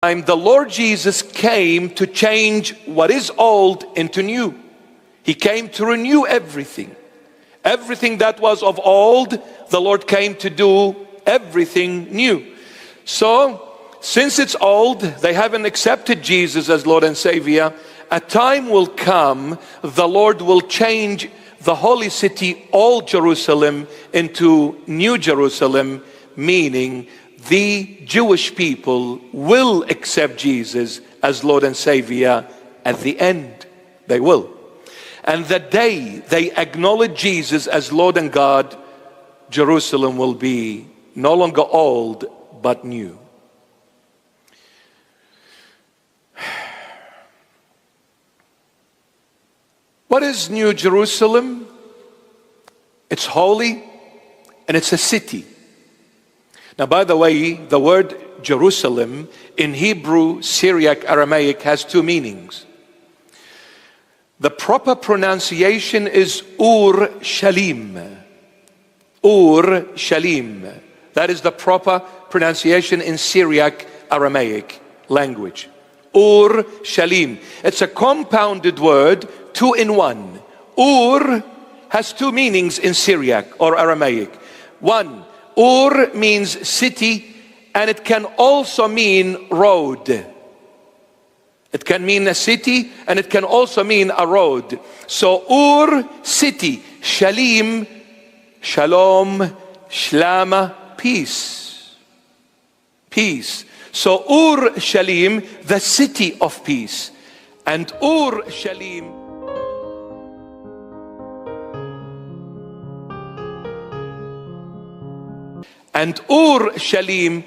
The Lord Jesus came to change what is old into new. He came to renew everything. Everything that was of old, the Lord came to do everything new. So, since it's old, they haven't accepted Jesus as Lord and Savior, a time will come, the Lord will change the holy city, old Jerusalem, into New Jerusalem, meaning the Jewish people will accept Jesus as Lord and Savior at the end. They will. And the day they acknowledge Jesus as Lord and God, Jerusalem will be no longer old, but new. What is New Jerusalem? It's holy and it's a city. Now, by the way, the word Jerusalem in Hebrew, Syriac, Aramaic has two meanings. The proper pronunciation is Ur Shalim. Ur Shalim. That is the proper pronunciation in Syriac, Aramaic language. Ur Shalim. It's a compounded word, two in one. Ur has two meanings in Syriac or Aramaic. One, Ur means city, and it can also mean road. It can mean a city, and it can also mean a road. So Ur, city. Shalim, shalom, shlama, peace. Peace. So Ur Shalim, the city of peace. And Ur Shalim, and Ur Shalim,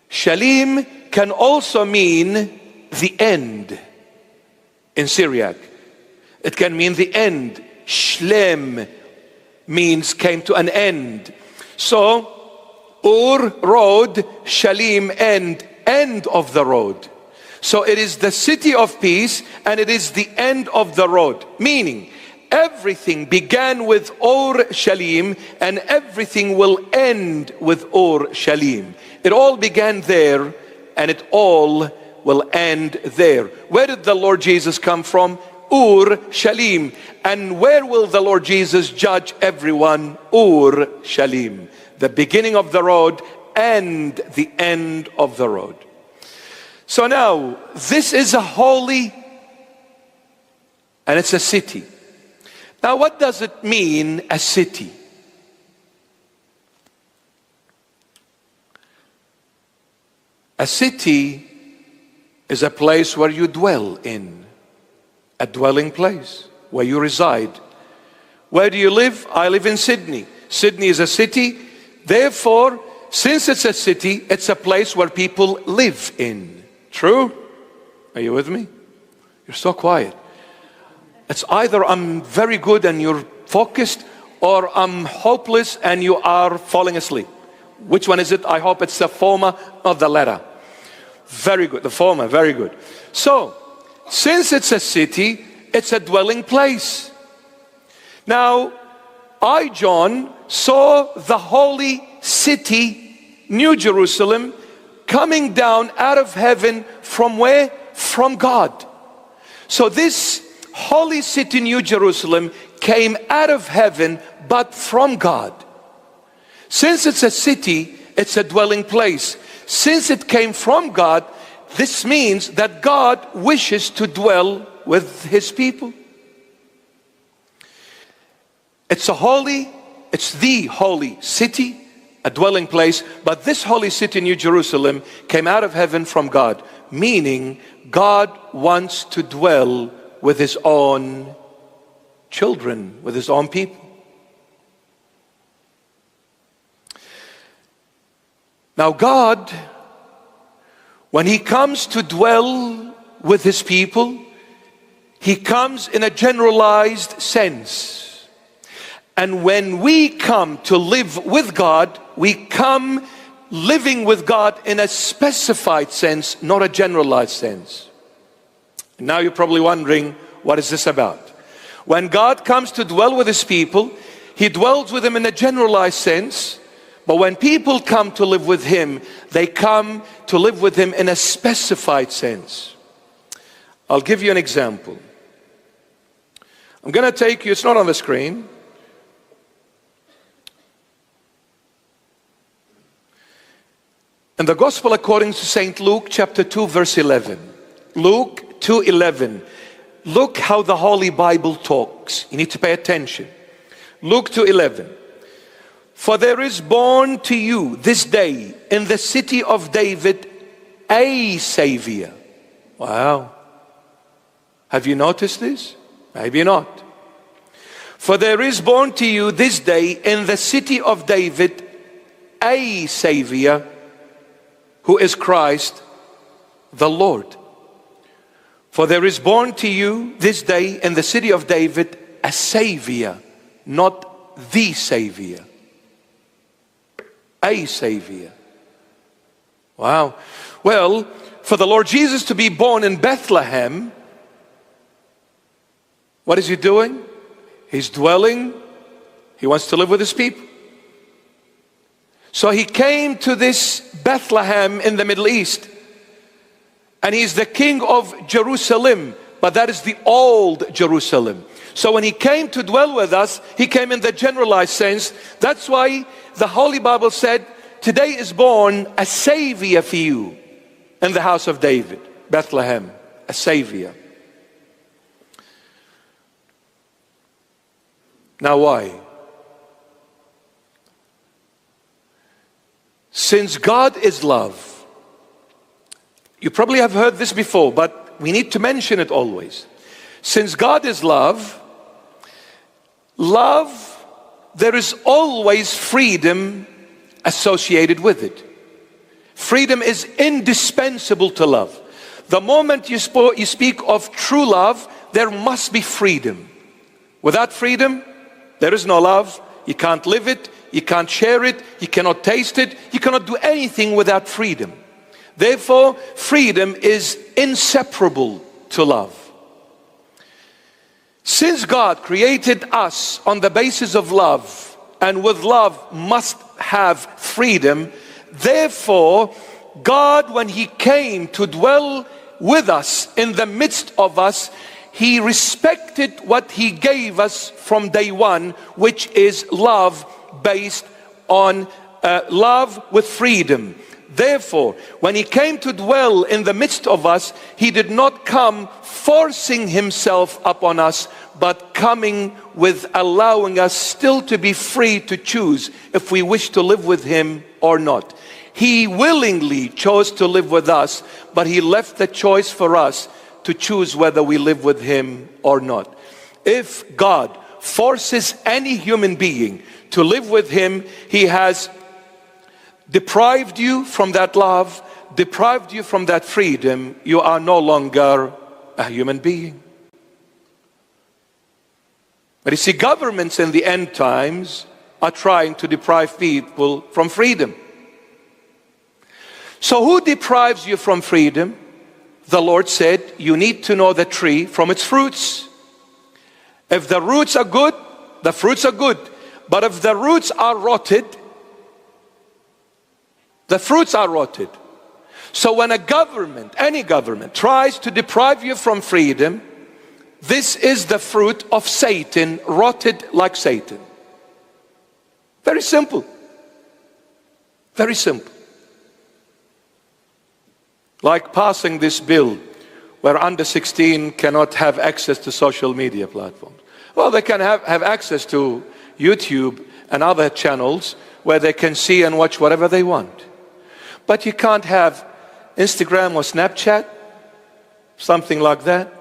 Shalim can also mean the end in Syriac. It can mean the end. Shlem means came to an end. So Ur, road, Shalim, end of the road. So it is the city of peace and it is the end of the road. Meaning, everything began with Ur Shalim and everything will end with Ur Shalim. It all began there and it all will end there. Where did the Lord Jesus come from? Ur Shalim. And where will the Lord Jesus judge everyone? Ur Shalim. The beginning of the road and the end of the road. So now, this is a holy and it's a city. Now, what does it mean, a city? A city is a place where you dwell in, a dwelling place where you reside. Where do you live? I live in Sydney. Sydney is a city. Therefore, since it's a city, it's a place where people live in. True? Are you with me? You're so quiet. It's either I'm very good and you're focused, or I'm hopeless and you are falling asleep. Which one is it? I hope it's the former, not the latter. Very good, the former, very good. So, since it's a city, it's a dwelling place. Now, I, John, saw the holy city, New Jerusalem, coming down out of heaven from where? From God. So this holy city, New Jerusalem, came out of heaven, but from God. Since it's a city, it's a dwelling place. Since it came from God, this means that God wishes to dwell with His people. It's the holy city, a dwelling place, but this holy city, New Jerusalem, came out of heaven from God, meaning God wants to dwell with His own children, with His own people. Now God, when He comes to dwell with His people, He comes in a generalized sense. And when we come to live with God, we come living with God in a specified sense, not a generalized sense. Now you're probably wondering, what is this about? When God comes to dwell with His people, He dwells with them in a generalized sense, But when people come to live with him, they come to live with him in a specified sense. I'll give you an example. I'm going to take you, it's not on the screen. In the Gospel according to St. Luke, chapter 2, verse 11. Luke 2:11. Look how the Holy Bible talks. You need to pay attention. Luke 2:11. For there is born to you this day in the city of David a Savior. Wow. Have you noticed this? Maybe not. For there is born to you this day in the city of David a Savior, who is Christ the Lord. For there is born to you this day in the city of David a Savior, not the Savior. A Savior. Wow. Well, for the Lord Jesus to be born in Bethlehem, what is he doing? He's dwelling. He wants to live with his people. So he came to this Bethlehem in the Middle East. And he's the king of Jerusalem. But that is the old Jerusalem. So when he came to dwell with us, he came in the generalized sense. That's why the Holy Bible said, today is born a Savior for you in the house of David, Bethlehem, a Savior. Now why? Since God is love, you probably have heard this before, but we need to mention it always. Since God is love, there is always freedom associated with it. Freedom is indispensable to love. The moment you speak of true love, there must be freedom. Without freedom, there is no love. You can't live it, you can't share it, you cannot taste it, you cannot do anything without freedom. Therefore, freedom is inseparable to love. Since God created us on the basis of love, and with love must have freedom, therefore, God, when he came to dwell with us, in the midst of us, he respected what he gave us from day one, which is love based on love with freedom. Therefore, when he came to dwell in the midst of us, he did not come forcing himself upon us, but coming with allowing us still to be free to choose if we wish to live with him or not. He willingly chose to live with us, but he left the choice for us to choose whether we live with him or not. If God forces any human being to live with him, he has deprived you from that love, deprived you from that freedom. You are no longer a human being. But you see, governments in the end times are trying to deprive people from freedom. So who deprives you from freedom? The Lord said, you need to know the tree from its fruits. If the roots are good, the fruits are good. But if the roots are rotted, the fruits are rotted. So when a government, any government, tries to deprive you from freedom, this is the fruit of Satan, rotted like Satan. Very simple. Very simple. Like passing this bill where under 16 cannot have access to social media platforms. Well, they can have access to YouTube and other channels where they can see and watch whatever they want. But you can't have Instagram or Snapchat, something like that.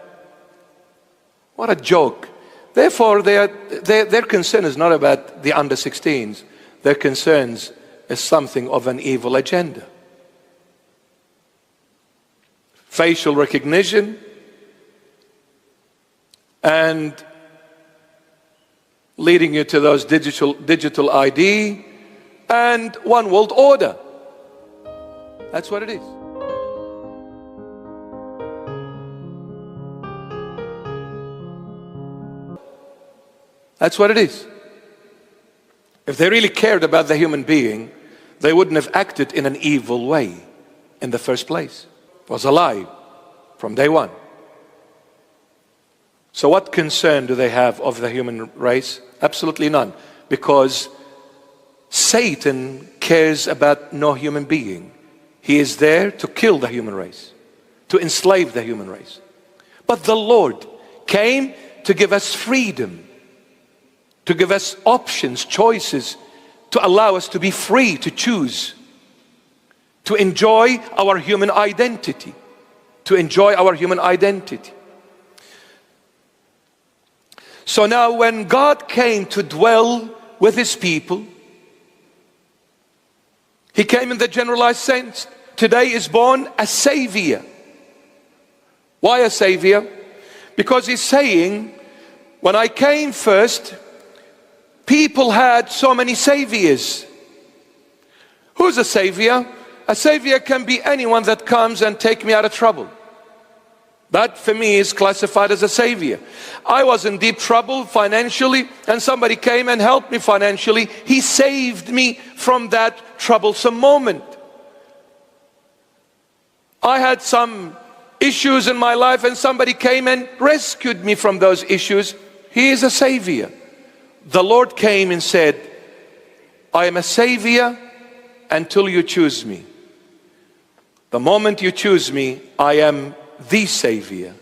What a joke. Therefore, their concern is not about the under 16s. Their concerns is something of an evil agenda. Facial recognition and leading you to those digital ID and one world order. That's what it is. That's what it is. If they really cared about the human being, they wouldn't have acted in an evil way in the first place. It was a lie from day one. So what concern do they have of the human race? Absolutely none. Because Satan cares about no human being. He is there to kill the human race, to enslave the human race. But the Lord came to give us freedom, to give us options, choices, to allow us to be free to choose, to enjoy our human identity, to enjoy our human identity. So now when God came to dwell with His people, He came in the generalized sense. Today is born a Savior. Why a Savior? Because He's saying, when I came first, people had so many saviors. Who's a savior? A savior can be anyone that comes and take me out of trouble. That for me is classified as a savior. I was in deep trouble financially and somebody came and helped me financially. He saved me from that troublesome moment. I had some issues in my life and somebody came and rescued me from those issues. He is a savior. The Lord came and said, I am a savior until you choose me. The moment you choose me, I am the Savior.